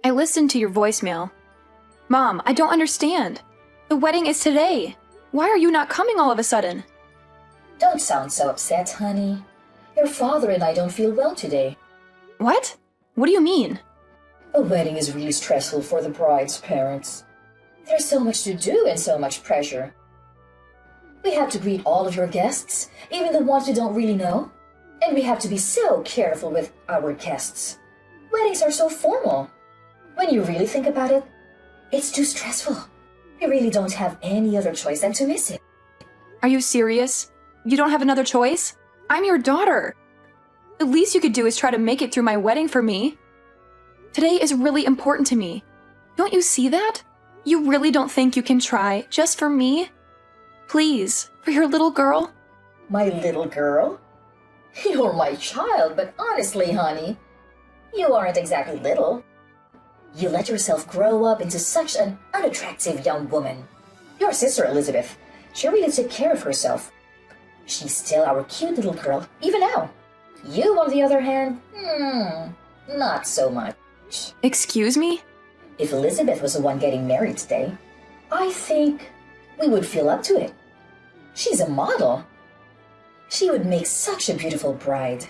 I listened to your voicemail. Mom, I don't understand. The wedding is today. Why are you not coming all of a sudden? Don't sound so upset, honey. Your father and I don't feel well today. What? What do you mean? A wedding is really stressful for the bride's parents. There's so much to do and so much pressure. We have to greet all of your guests, even the ones we don't really know. And we have to be so careful with our guests. Weddings are so formal. When you really think about it, it's too stressful. We really don't have any other choice than to miss it. Are you serious? You don't have another choice? I'm your daughter. The least you could do is try to make it through my wedding for me. Today is really important to me. Don't you see that? You really don't think you can try just for me? Please, for your little girl? My little girl? You're my child, but honestly, honey, you aren't exactly little. You let yourself grow up into such an unattractive young woman. Your sister, Elizabeth, she really took care of herself. She's still our cute little girl, even now. You, on the other hand, not so much. Excuse me? If Elizabeth was the one getting married today, I think we would feel up to it. She's a model. She would make such a beautiful bride.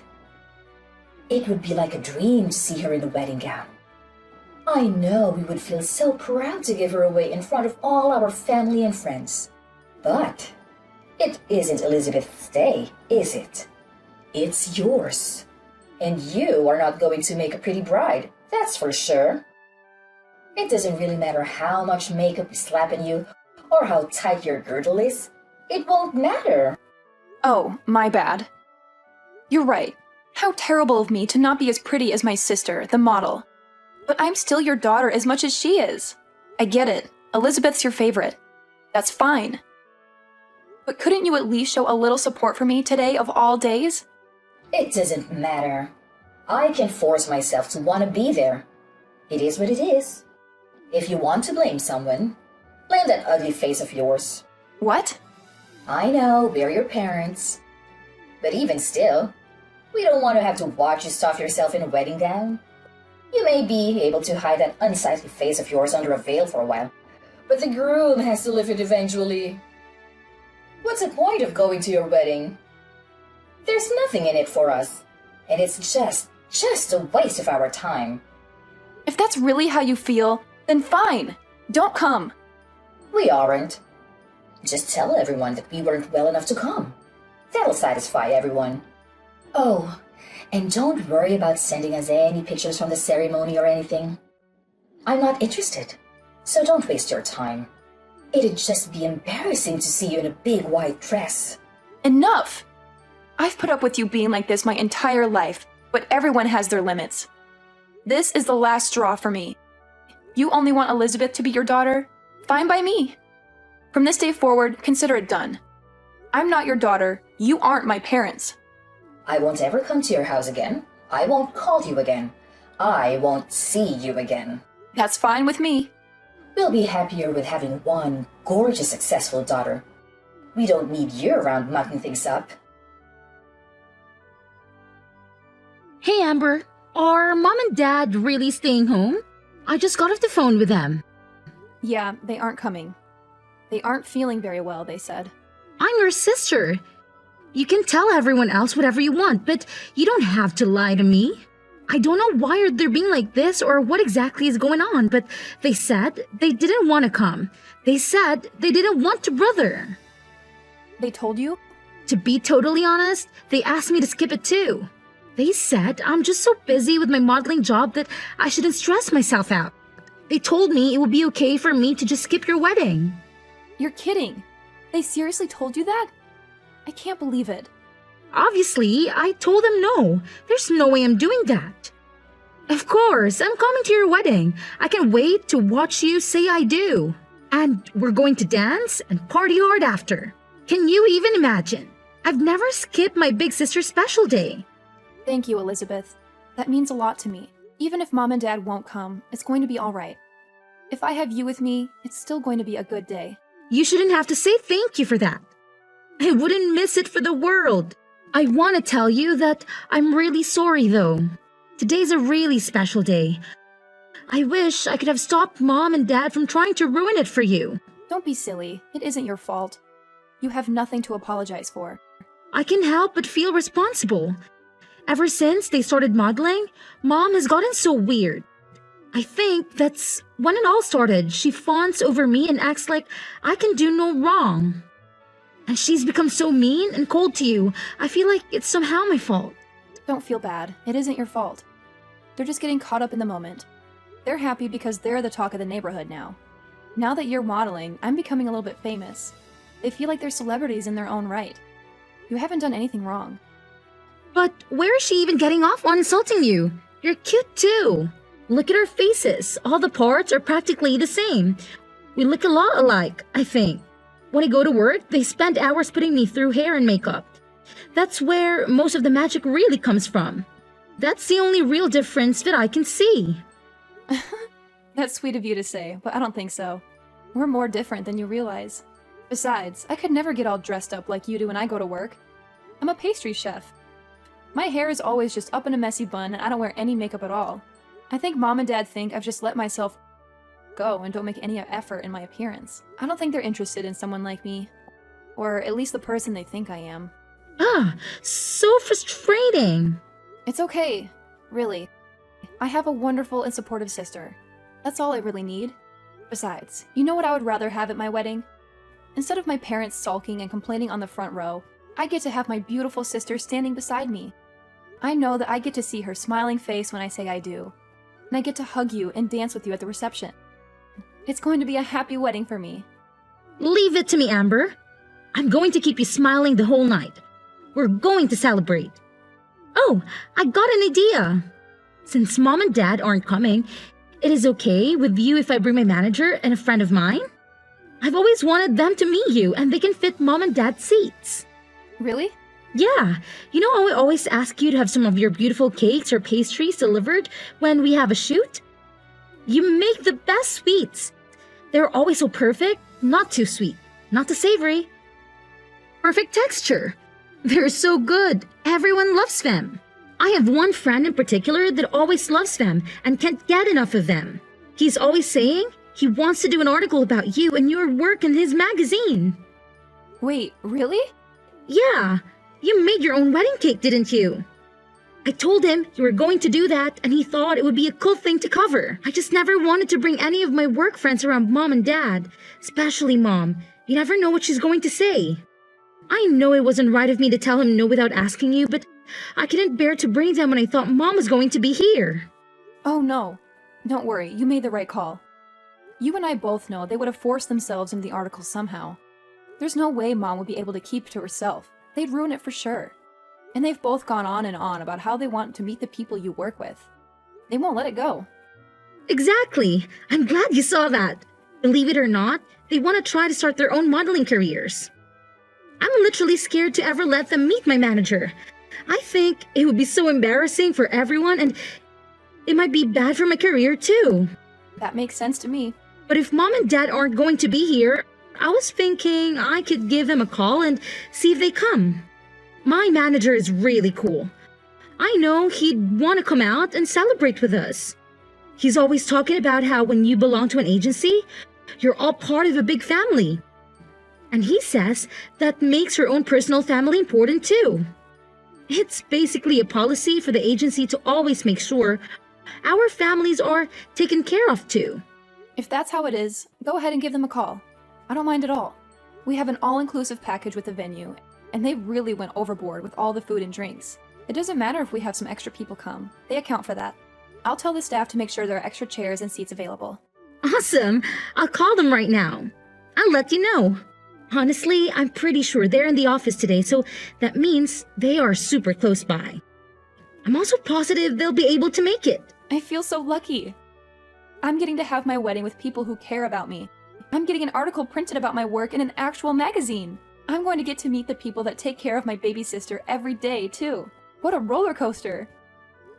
It would be like a dream to see her in a wedding gown. I know we would feel so proud to give her away in front of all our family and friends. But it isn't Elizabeth's day, is it? It's yours. And you are not going to make a pretty bride, that's for sure. It doesn't really matter how much makeup is slapping you or how tight your girdle is. It won't matter. Oh, my bad. You're right. How terrible of me to not be as pretty as my sister, the model. But I'm still your daughter as much as she is. I get it. Elizabeth's your favorite. That's fine. But couldn't you at least show a little support for me today of all days? It doesn't matter. I can force myself to want to be there. It is what it is. If you want to blame someone, blame that ugly face of yours. What? I know, we're your parents. But even still, we don't want to have to watch you stuff yourself in a wedding gown. You may be able to hide that unsightly face of yours under a veil for a while, but the groom has to live it eventually. What's the point of going to your wedding? There's nothing in it for us, and it's just a waste of our time. If that's really how you feel, then fine. Don't come. We aren't. Just tell everyone that we weren't well enough to come. That'll satisfy everyone. Oh, and don't worry about sending us any pictures from the ceremony or anything. I'm not interested, so don't waste your time. It'd just be embarrassing to see you in a big white dress. Enough! I've put up with you being like this my entire life, but everyone has their limits. This is the last straw for me. You only want Elizabeth to be your daughter? Fine by me. From this day forward, consider it done. I'm not your daughter. You aren't my parents. I won't ever come to your house again. I won't call you again. I won't see you again. That's fine with me. We'll be happier with having one gorgeous, successful daughter. We don't need you around mucking things up. Hey Amber, are Mom and Dad really staying home? I just got off the phone with them. Yeah, they aren't coming. They aren't feeling very well, they said. I'm your sister. You can tell everyone else whatever you want, but you don't have to lie to me. I don't know why they're being like this or what exactly is going on, but they said they didn't want to come. They said they didn't want to brother. They told you? To be totally honest, they asked me to skip it too. They said I'm just so busy with my modeling job that I shouldn't stress myself out. They told me it would be okay for me to just skip your wedding. You're kidding. They seriously told you that? I can't believe it. Obviously, I told them no. There's no way I'm doing that. Of course, I'm coming to your wedding. I can't wait to watch you say I do. And we're going to dance and party hard after. Can you even imagine? I've never skipped my big sister's special day. Thank you, Elizabeth. That means a lot to me. Even if Mom and Dad won't come, it's going to be all right. If I have you with me, it's still going to be a good day. You shouldn't have to say thank you for that. I wouldn't miss it for the world. I want to tell you that I'm really sorry though. Today's a really special day. I wish I could have stopped Mom and Dad from trying to ruin it for you. Don't be silly. It isn't your fault. You have nothing to apologize for. I can help but feel responsible. Ever since they started modeling, Mom has gotten so weird. I think that's when it all started. She fawns over me and acts like I can do no wrong. And she's become so mean and cold to you. I feel like it's somehow my fault. Don't feel bad. It isn't your fault. They're just getting caught up in the moment. They're happy because they're the talk of the neighborhood now. Now that you're modeling, I'm becoming a little bit famous. They feel like they're celebrities in their own right. You haven't done anything wrong. But where is she even getting off on insulting you? You're cute too. Look at our faces. All the parts are practically the same. We look a lot alike, I think. When I go to work, they spend hours putting me through hair and makeup. That's where most of the magic really comes from. That's the only real difference that I can see. That's sweet of you to say, but I don't think so. We're more different than you realize. Besides, I could never get all dressed up like you do when I go to work. I'm a pastry chef. My hair is always just up in a messy bun and I don't wear any makeup at all. I think Mom and Dad think I've just let myself go and don't make any effort in my appearance. I don't think they're interested in someone like me. Or at least the person they think I am. So frustrating. It's okay, really. I have a wonderful and supportive sister. That's all I really need. Besides, you know what I would rather have at my wedding? Instead of my parents sulking and complaining on the front row, I get to have my beautiful sister standing beside me. I know that I get to see her smiling face when I say I do. And I get to hug you and dance with you at the reception. It's going to be a happy wedding for me. Leave it to me, Amber. I'm going to keep you smiling the whole night. We're going to celebrate. Oh, I got an idea. Since Mom and Dad aren't coming, it is okay with you if I bring my manager and a friend of mine? I've always wanted them to meet you and they can fit Mom and Dad's seats. Really? Yeah, you know how I always ask you to have some of your beautiful cakes or pastries delivered when we have a shoot? You make the best sweets. They're always so perfect, not too sweet, not too savory. Perfect texture. They're so good. Everyone loves them. I have one friend in particular that always loves them and can't get enough of them. He's always saying he wants to do an article about you and your work in his magazine. Wait, really? Yeah, you made your own wedding cake, didn't you? I told him you were going to do that and he thought it would be a cool thing to cover. I just never wanted to bring any of my work friends around Mom and Dad, especially Mom. You never know what she's going to say. I know it wasn't right of me to tell him no without asking you, but I couldn't bear to bring them when I thought Mom was going to be here. Oh no. Don't worry, you made the right call. You and I both know they would have forced themselves into the article somehow. There's no way Mom would be able to keep it to herself. They'd ruin it for sure. And they've both gone on and on about how they want to meet the people you work with. They won't let it go. Exactly. I'm glad you saw that. Believe it or not, they want to try to start their own modeling careers. I'm literally scared to ever let them meet my manager. I think it would be so embarrassing for everyone and it might be bad for my career too. That makes sense to me. But if Mom and Dad aren't going to be here, I was thinking I could give them a call and see if they come. My manager is really cool. I know he'd want to come out and celebrate with us. He's always talking about how when you belong to an agency, you're all part of a big family. And he says that makes your own personal family important too. It's basically a policy for the agency to always make sure our families are taken care of too. If that's how it is, go ahead and give them a call. I don't mind at all. We have an all-inclusive package with the venue, and they really went overboard with all the food and drinks. It doesn't matter if we have some extra people come. They account for that. I'll tell the staff to make sure there are extra chairs and seats available. Awesome! I'll call them right now. I'll let you know. Honestly, I'm pretty sure they're in the office today, so that means they are super close by. I'm also positive they'll be able to make it. I feel so lucky. I'm getting to have my wedding with people who care about me. I'm getting an article printed about my work in an actual magazine. I'm going to get to meet the people that take care of my baby sister every day, too. What a roller coaster.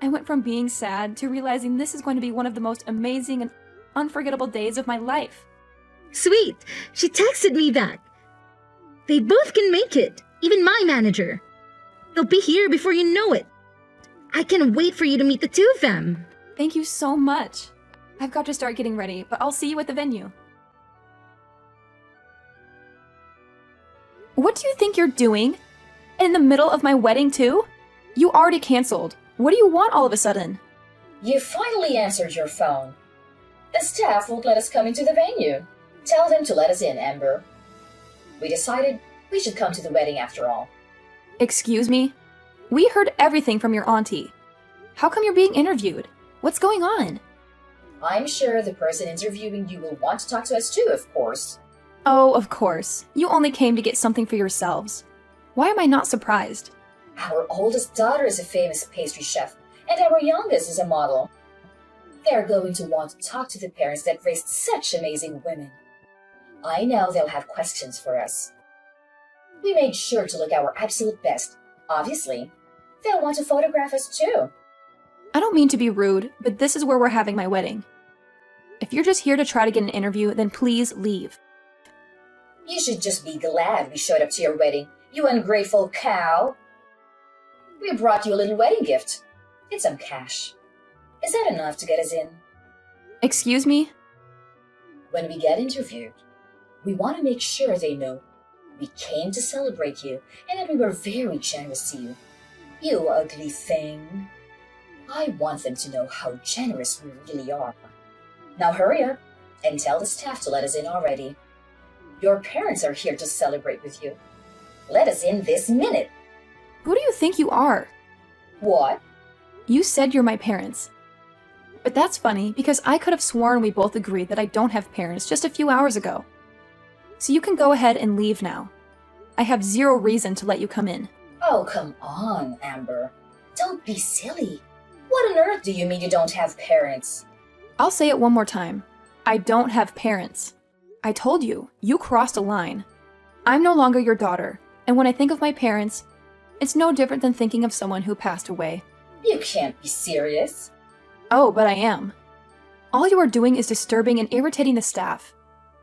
I went from being sad to realizing this is going to be one of the most amazing and unforgettable days of my life. Sweet! She texted me back. They both can make it, even my manager. They'll be here before you know it. I can't wait for you to meet the two of them. Thank you so much. I've got to start getting ready, but I'll see you at the venue. What do you think you're doing? In the middle of my wedding, too? You already canceled. What do you want all of a sudden? You finally answered your phone. The staff won't let us come into the venue. Tell them to let us in, Amber. We decided we should come to the wedding after all. Excuse me? We heard everything from your auntie. How come you're being interviewed? What's going on? I'm sure the person interviewing you will want to talk to us too, of course. Oh, of course. You only came to get something for yourselves. Why am I not surprised? Our oldest daughter is a famous pastry chef, and our youngest is a model. They're going to want to talk to the parents that raised such amazing women. I know they'll have questions for us. We made sure to look our absolute best. Obviously, they'll want to photograph us too. I don't mean to be rude, but this is where we're having my wedding. If you're just here to try to get an interview, then please leave. You should just be glad we showed up to your wedding, you ungrateful cow. We brought you a little wedding gift. It's some cash. Is that enough to get us in? Excuse me? When we get interviewed, we want to make sure they know we came to celebrate you and that we were very generous to you. You ugly thing. I want them to know how generous we really are. Now hurry up and tell the staff to let us in already. Your parents are here to celebrate with you. Let us in this minute. Who do you think you are? What? You said you're my parents. But that's funny because I could have sworn we both agreed that I don't have parents just a few hours ago. So you can go ahead and leave now. I have zero reason to let you come in. Oh, come on, Amber. Don't be silly. What on earth do you mean you don't have parents? I'll say it one more time. I don't have parents. I told you, you crossed a line. I'm no longer your daughter, and when I think of my parents, it's no different than thinking of someone who passed away. You can't be serious. Oh, but I am. All you are doing is disturbing and irritating the staff.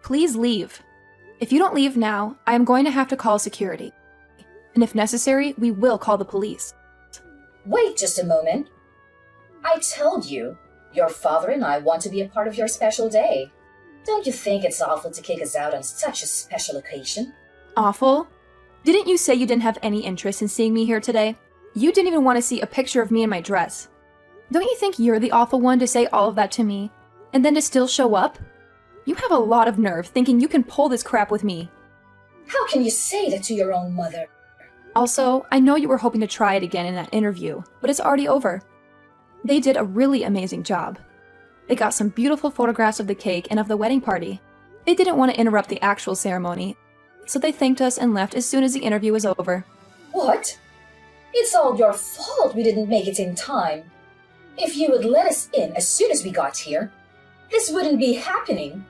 Please leave. If you don't leave now, I am going to have to call security. And if necessary, we will call the police. Wait just a moment. I told you, your father and I want to be a part of your special day. Don't you think it's awful to kick us out on such a special occasion? Awful? Didn't you say you didn't have any interest in seeing me here today? You didn't even want to see a picture of me in my dress. Don't you think you're the awful one to say all of that to me, and then to still show up? You have a lot of nerve thinking you can pull this crap with me. How can you say that to your own mother? Also, I know you were hoping to try it again in that interview, but it's already over. They did a really amazing job. They got some beautiful photographs of the cake and of the wedding party. They didn't want to interrupt the actual ceremony, so they thanked us and left as soon as the interview was over. What? It's all your fault we didn't make it in time. If you would let us in as soon as we got here, this wouldn't be happening.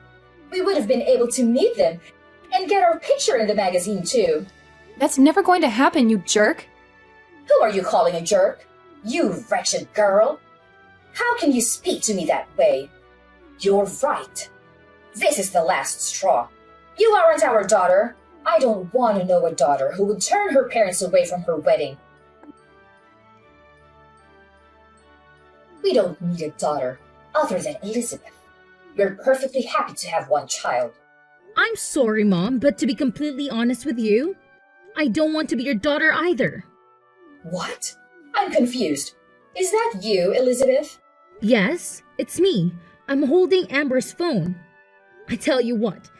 We would have been able to meet them and get our picture in the magazine too. That's never going to happen, you jerk! Who are you calling a jerk? You wretched girl! How can you speak to me that way? You're right. This is the last straw. You aren't our daughter. I don't want to know a daughter who would turn her parents away from her wedding. We don't need a daughter other than Elizabeth. We're perfectly happy to have one child. I'm sorry, Mom, but to be completely honest with you, I don't want to be your daughter either. What? I'm confused. Is that you, Elizabeth? Yes, it's me. I'm holding Amber's phone. I tell you what,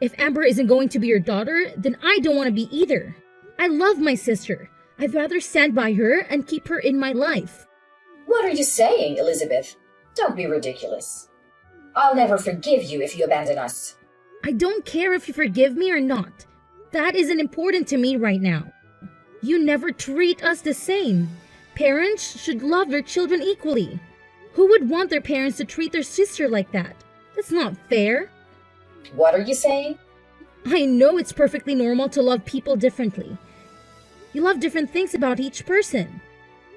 if Amber isn't going to be your daughter, then I don't want to be either. I love my sister. I'd rather stand by her and keep her in my life. What are you saying, Elizabeth? Don't be ridiculous. I'll never forgive you if you abandon us. I don't care if you forgive me or not. That isn't important to me right now. You never treat us the same. Parents should love their children equally. Who would want their parents to treat their sister like that? That's not fair. What are you saying? I know it's perfectly normal to love people differently. You love different things about each person.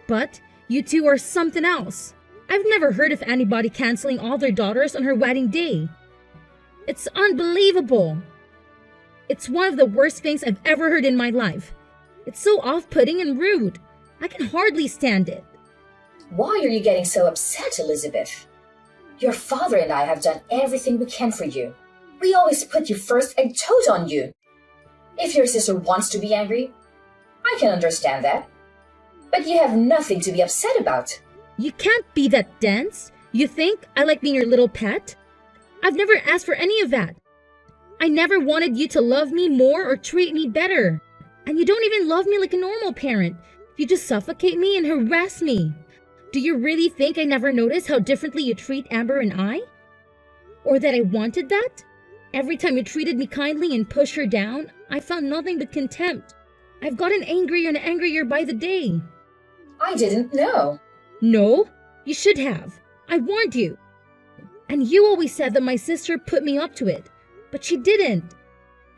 But you two are something else. I've never heard of anybody canceling all their daughters on her wedding day. It's unbelievable. It's one of the worst things I've ever heard in my life. It's so off-putting and rude. I can hardly stand it. Why are you getting so upset, Elizabeth? Your father and I have done everything we can for you. We always put you first and told on you. If your sister wants to be angry, I can understand that. But you have nothing to be upset about. You can't be that dense. You think I like being your little pet? I've never asked for any of that. I never wanted you to love me more or treat me better. And you don't even love me like a normal parent. You just suffocate me and harass me. Do you really think I never noticed how differently you treat Amber and I? Or that I wanted that? Every time you treated me kindly and pushed her down, I found nothing but contempt. I've gotten angrier and angrier by the day. I didn't know. No, you should have. I warned you. And you always said that my sister put me up to it. But she didn't.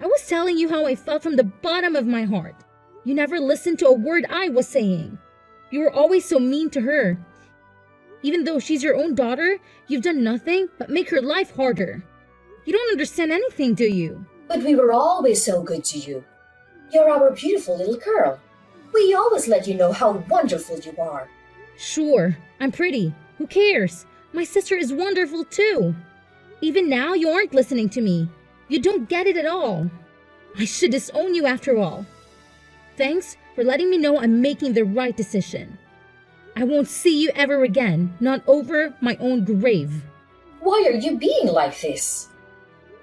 I was telling you how I felt from the bottom of my heart. You never listened to a word I was saying. You were always so mean to her. Even though she's your own daughter, you've done nothing but make her life harder. You don't understand anything, do you? But we were always so good to you. You're our beautiful little girl. We always let you know how wonderful you are. Sure, I'm pretty. Who cares? My sister is wonderful too. Even now, you aren't listening to me. You don't get it at all. I should disown you after all. Thanks for letting me know I'm making the right decision. I won't see you ever again, not over my own grave. Why are you being like this?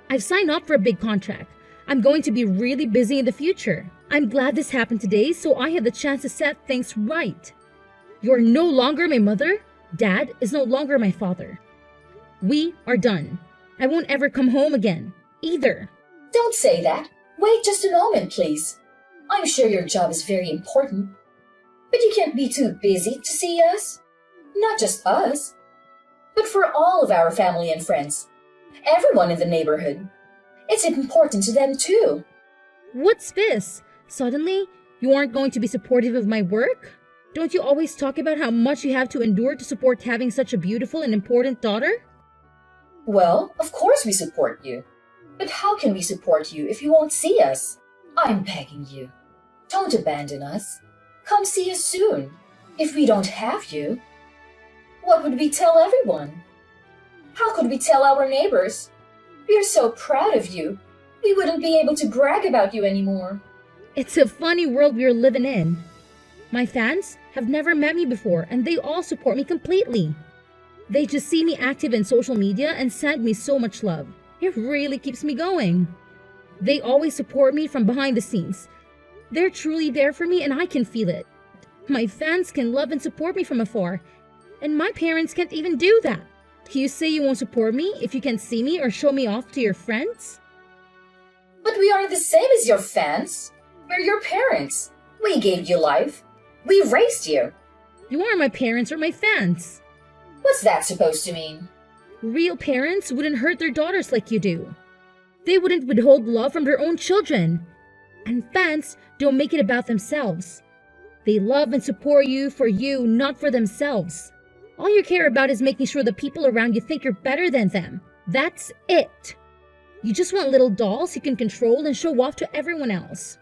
I've signed up for a big contract. I'm going to be really busy in the future. I'm glad this happened today so I had the chance to set things right. You're no longer my mother. Dad is no longer my father. We are done. I won't ever come home again, either. Don't say that. Wait just a moment, please. I'm sure your job is very important. But you can't be too busy to see us. Not just us, but for all of our family and friends. Everyone in the neighborhood. It's important to them too. What's this? Suddenly, you aren't going to be supportive of my work? Don't you always talk about how much you have to endure to support having such a beautiful and important daughter? Well, of course we support you. But how can we support you if you won't see us? I'm begging you. Don't abandon us. Come see us soon. If we don't have you, what would we tell everyone? How could we tell our neighbors? We're so proud of you. We wouldn't be able to brag about you anymore. It's a funny world we're living in. My fans have never met me before and they all support me completely. They just see me active in social media and send me so much love. It really keeps me going. They always support me from behind the scenes. They're truly there for me and I can feel it. My fans can love and support me from afar, and my parents can't even do that. You say you won't support me if you can't see me or show me off to your friends? But we aren't the same as your fans. We're your parents. We gave you life. We raised you. You aren't my parents or my fans. What's that supposed to mean? Real parents wouldn't hurt their daughters like you do. They wouldn't withhold love from their own children. And fans don't make it about themselves. They love and support you for you, not for themselves. All you care about is making sure the people around you think you're better than them. That's it. You just want little dolls you can control and show off to everyone else.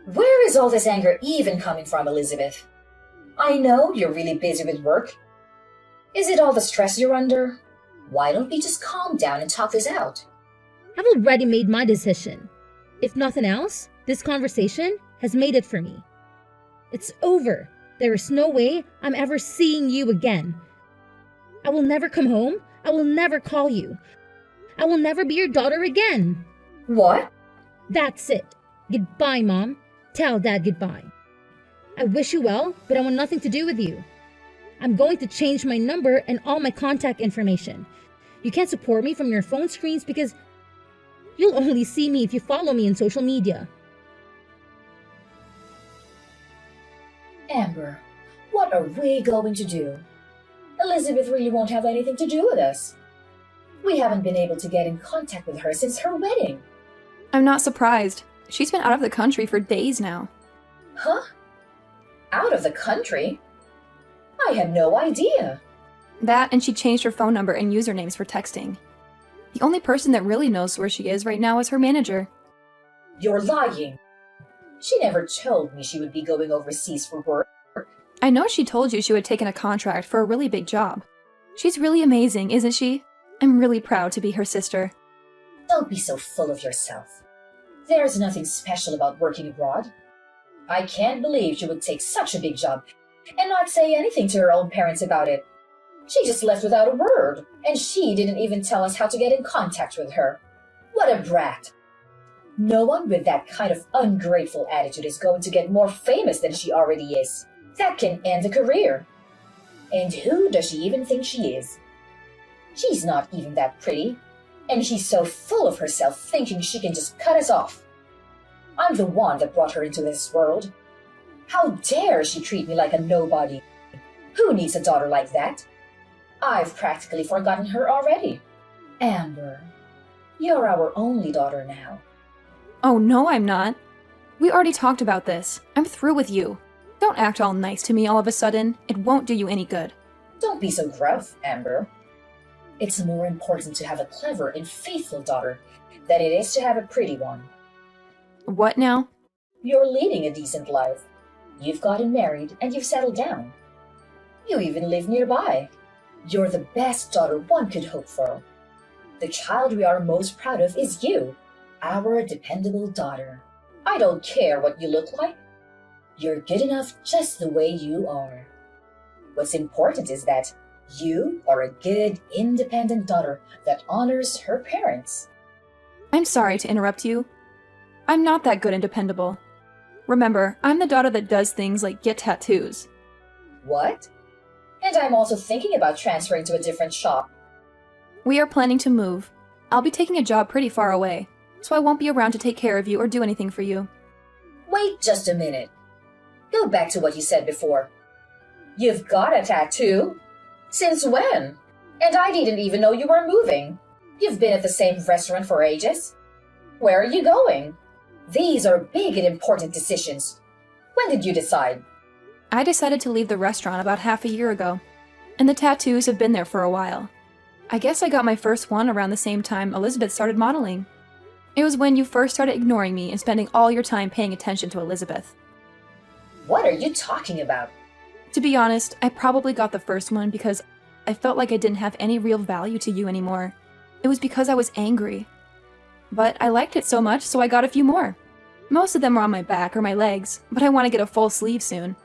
Where is all this anger even coming from, Elizabeth? I know you're really busy with work. Is it all the stress you're under? Why don't we just calm down and talk this out? I've already made my decision. If nothing else, this conversation has made it for me. It's over. There is no way I'm ever seeing you again. I will never come home. I will never call you. I will never be your daughter again. What? That's it. Goodbye, Mom. Tell Dad goodbye. I wish you well, but I want nothing to do with you. I'm going to change my number and all my contact information. You can't support me from your phone screens because you'll only see me if you follow me on social media. Amber, what are we going to do? Elizabeth really won't have anything to do with us. We haven't been able to get in contact with her since her wedding. I'm not surprised. She's been out of the country for days now. Huh? Out of the country? I had no idea. That, and she changed her phone number and usernames for texting. The only person that really knows where she is right now is her manager. You're lying. She never told me she would be going overseas for work. I know she told you she would take in a contract for a really big job. She's really amazing, isn't she? I'm really proud to be her sister. Don't be so full of yourself. There's nothing special about working abroad. I can't believe she would take such a big job and not say anything to her own parents about it. She just left without a word, and she didn't even tell us how to get in contact with her. What a brat! No one with that kind of ungrateful attitude is going to get more famous than she already is. That can end a career. And who does she even think she is? She's not even that pretty, and she's so full of herself thinking she can just cut us off. I'm the one that brought her into this world. How dare she treat me like a nobody? Who needs a daughter like that? I've practically forgotten her already. Amber, you're our only daughter now. Oh no, I'm not. We already talked about this. I'm through with you. Don't act all nice to me all of a sudden. It won't do you any good. Don't be so gruff, Amber. It's more important to have a clever and faithful daughter than it is to have a pretty one. What now? You're leading a decent life. You've gotten married and you've settled down. You even live nearby. You're the best daughter one could hope for. The child we are most proud of is you, our dependable daughter. I don't care what you look like. You're good enough just the way you are. What's important is that you are a good, independent daughter that honors her parents. I'm sorry to interrupt you. I'm not that good and dependable. Remember, I'm the daughter that does things like get tattoos. What? And I'm also thinking about transferring to a different shop. We are planning to move. I'll be taking a job pretty far away, so I won't be around to take care of you or do anything for you. Wait just a minute. Go back to what you said before. You've got a tattoo? Since when? And I didn't even know you were moving. You've been at the same restaurant for ages. Where are you going? These are big and important decisions. When did you decide? I decided to leave the restaurant about half a year ago, and the tattoos have been there for a while. I guess I got my first one around the same time Elizabeth started modeling. It was when you first started ignoring me and spending all your time paying attention to Elizabeth. What are you talking about? To be honest, I probably got the first one because I felt like I didn't have any real value to you anymore. It was because I was angry. But I liked it so much, so I got a few more. Most of them are on my back or my legs, but I want to get a full sleeve soon.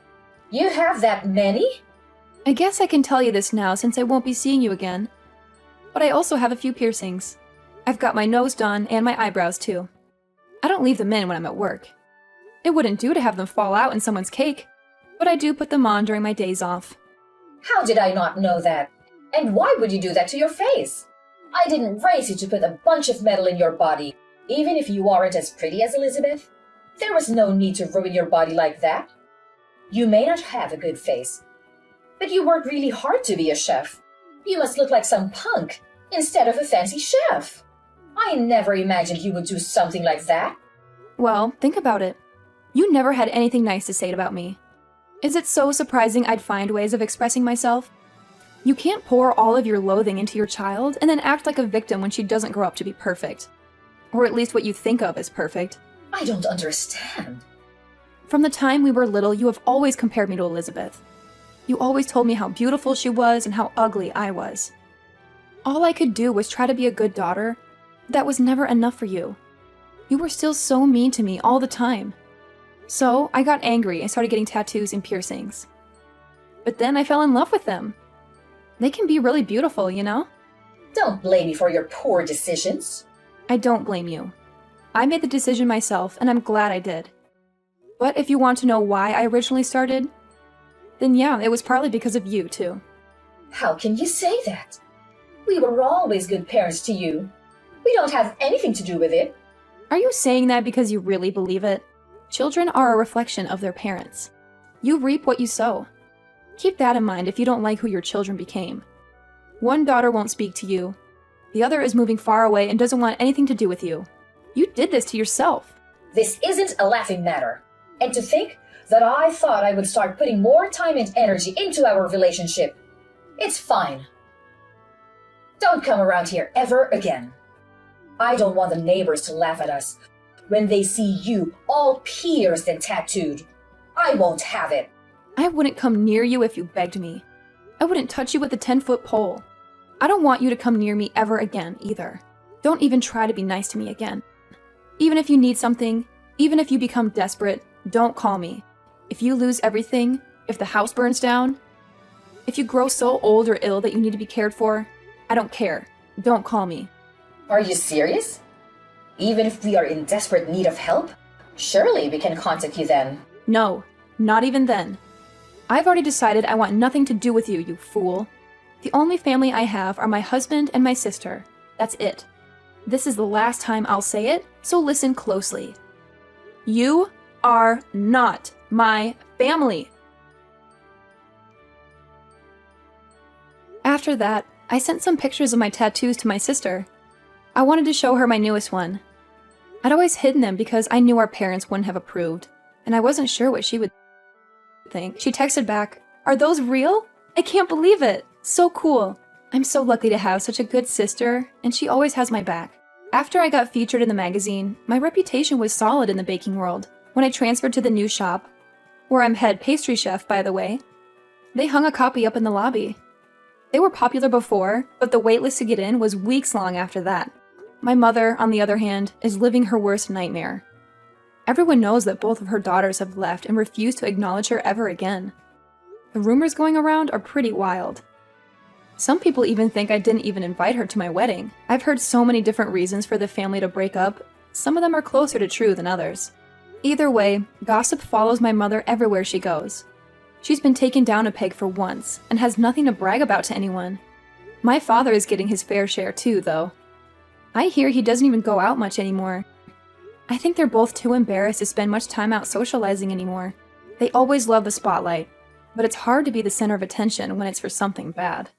You have that many? I guess I can tell you this now since I won't be seeing you again. But I also have a few piercings. I've got my nose done and my eyebrows too. I don't leave them in when I'm at work. It wouldn't do to have them fall out in someone's cake, but I do put them on during my days off. How did I not know that? And why would you do that to your face? I didn't raise you to put a bunch of metal in your body, even if you aren't as pretty as Elizabeth. There was no need to ruin your body like that. You may not have a good face, but you worked really hard to be a chef. You must look like some punk instead of a fancy chef. I never imagined you would do something like that. Well, think about it. You never had anything nice to say about me. Is it so surprising I'd find ways of expressing myself? You can't pour all of your loathing into your child and then act like a victim when she doesn't grow up to be perfect. Or at least what you think of as perfect. I don't understand. From the time we were little, you have always compared me to Elizabeth. You always told me how beautiful she was and how ugly I was. All I could do was try to be a good daughter. That was never enough for you. You were still so mean to me all the time. So I got angry and started getting tattoos and piercings. But then I fell in love with them. They can be really beautiful, you know? Don't blame me for your poor decisions. I don't blame you. I made the decision myself, and I'm glad I did. But if you want to know why I originally started, then yeah, it was partly because of you, too. How can you say that? We were always good parents to you. We don't have anything to do with it. Are you saying that because you really believe it? Children are a reflection of their parents. You reap what you sow. Keep that in mind if you don't like who your children became. One daughter won't speak to you. The other is moving far away and doesn't want anything to do with you. You did this to yourself. This isn't a laughing matter. And to think that I thought I would start putting more time and energy into our relationship. It's fine. Don't come around here ever again. I don't want the neighbors to laugh at us when they see you all pierced and tattooed. I won't have it. I wouldn't come near you if you begged me. I wouldn't touch you with a 10-foot pole. I don't want you to come near me ever again, either. Don't even try to be nice to me again. Even if you need something, even if you become desperate, don't call me. If you lose everything, if the house burns down, if you grow so old or ill that you need to be cared for, I don't care. Don't call me. Are you serious? Even if we are in desperate need of help? Surely we can contact you then. No, not even then. I've already decided I want nothing to do with you, you fool. The only family I have are my husband and my sister. That's it. This is the last time I'll say it, so listen closely. You are not my family. After that, I sent some pictures of my tattoos to my sister. I wanted to show her my newest one. I'd always hidden them because I knew our parents wouldn't have approved, and I wasn't sure what she would think. She texted back, "Are those real? I can't believe it. So cool. I'm so lucky to have such a good sister, and she always has my back." After I got featured in the magazine, my reputation was solid in the baking world. When I transferred to the new shop, where I'm head pastry chef, by the way, they hung a copy up in the lobby. They were popular before, but the waitlist to get in was weeks long after that. My mother, on the other hand, is living her worst nightmare. Everyone knows that both of her daughters have left and refuse to acknowledge her ever again. The rumors going around are pretty wild. Some people even think I didn't even invite her to my wedding. I've heard so many different reasons for the family to break up. Some of them are closer to true than others. Either way, gossip follows my mother everywhere she goes. She's been taken down a peg for once and has nothing to brag about to anyone. My father is getting his fair share too, though. I hear he doesn't even go out much anymore. I think they're both too embarrassed to spend much time out socializing anymore. They always love the spotlight, but it's hard to be the center of attention when it's for something bad.